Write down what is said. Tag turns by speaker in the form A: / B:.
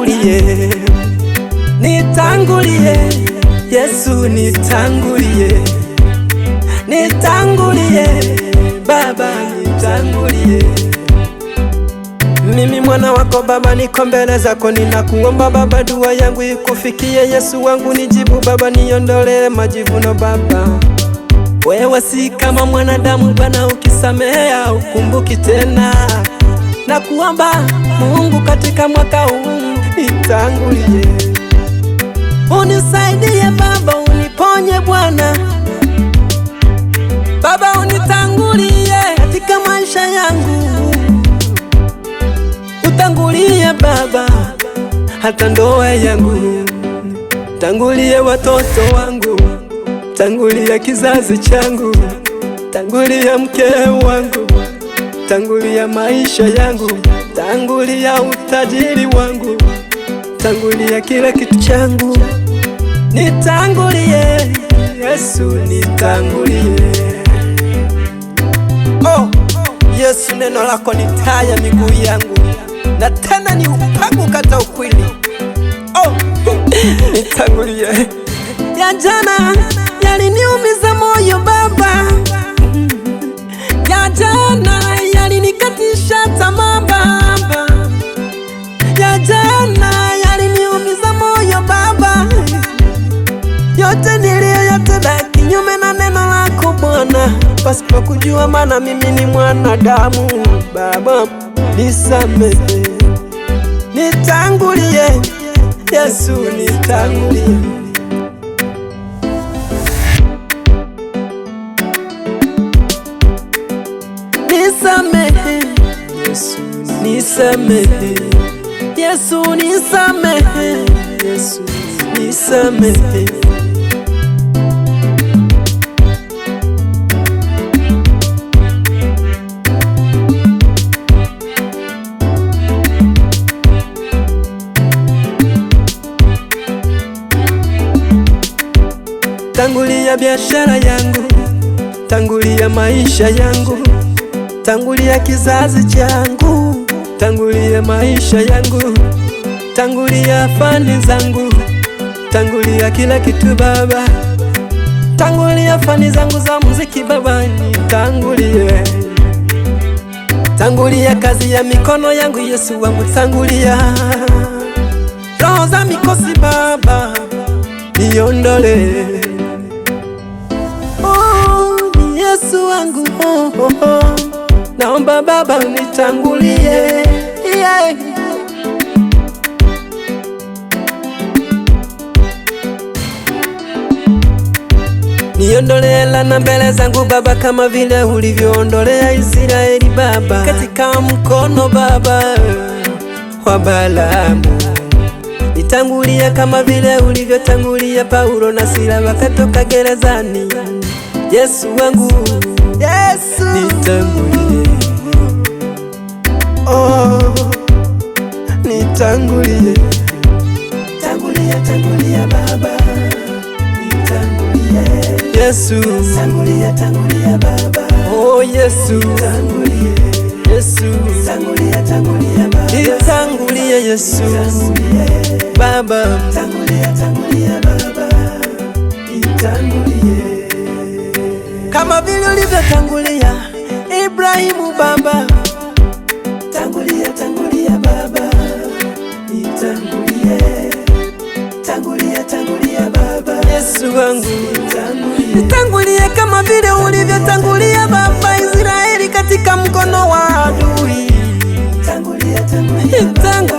A: nitangulie, nitangulie, Yesu nitangulie, nitangulie, Baba nitangulie. Mimi mwana wako Baba, niko mbele zako, ninakuomba Baba, dua yangu ikufikie. Yesu wangu nijibu Baba, niondolee majivuno Baba. Wewe si kama mwanadamu Bwana, ukisamea ukumbuki tena. Nakuomba Mungu, katika mwaka huu nitangulie, unisaidie Baba, uniponye Bwana. Baba unitangulie katika maisha yangu, utangulie Baba hata ndoa yangu, tangulie watoto wangu, tangulia kizazi changu, tangulia mke wangu, tangulia maisha yangu, tangulia utajiri wangu, tangulia kila kitu changu, nitangulie Yesu, nitangulie. Oh Yesu, neno lako ni taa ya miguu yangu, na tena ni upako kata ukweli. Oh nitangulie. Ya jana yaliniumiza moyo Baba, ya jana yalinikatisha tamaa Baba, ya jana yaliniumiza moyo Baba. Yote niliyoyatenda kinyume na neno lako Bwana, pasipo kujua, maana mimi ni mwanadamu Baba, nisamehe, nitangulie Yesu, nitangulie. Nisamehe Yesu, nisamehe Yesu, nisamehe Yesu, nisamehe. Tangulia biashara yangu, tangulia maisha yangu, tangulia kizazi changu, tangulia maisha yangu, tangulia fani zangu, tangulia kila kitu Baba, tangulia fani zangu za muziki Baba, nitangulie, tangulia kazi ya mikono yangu Yesu wangu, tangulia roho za mikosi Baba, niondole. Yesu wangu, naomba Baba unitangulie, yeah. Niondolee laana mbele zangu Baba, kama vile ulivyoondolea Israeli Baba, katika mkono Baba wa Balaamu. Nitangulia kama vile ulivyotangulia Paulo na Sila wakatoka gerezani. Yesu wangu, Yesu nitangulie, oh nitangulie, tangulia, tangulia Baba, nitangulie Yesu, tangulia, tangulia Baba, oh Yesu, tangulie Yesu, tangulia, tangulia Baba, nitangulie Yesu Baba, tangulia, tangulia Baba, nitangulie kama vile ulivyotangulia Ibrahimu Baba, tangulia, tangulia Baba, nitangulie, tangulia, tangulia Baba, Yesu wangu, nitangulie kama vile ulivyotangulia Baba Israeli katika mkono wa adui, tangulia, tangulia Baba,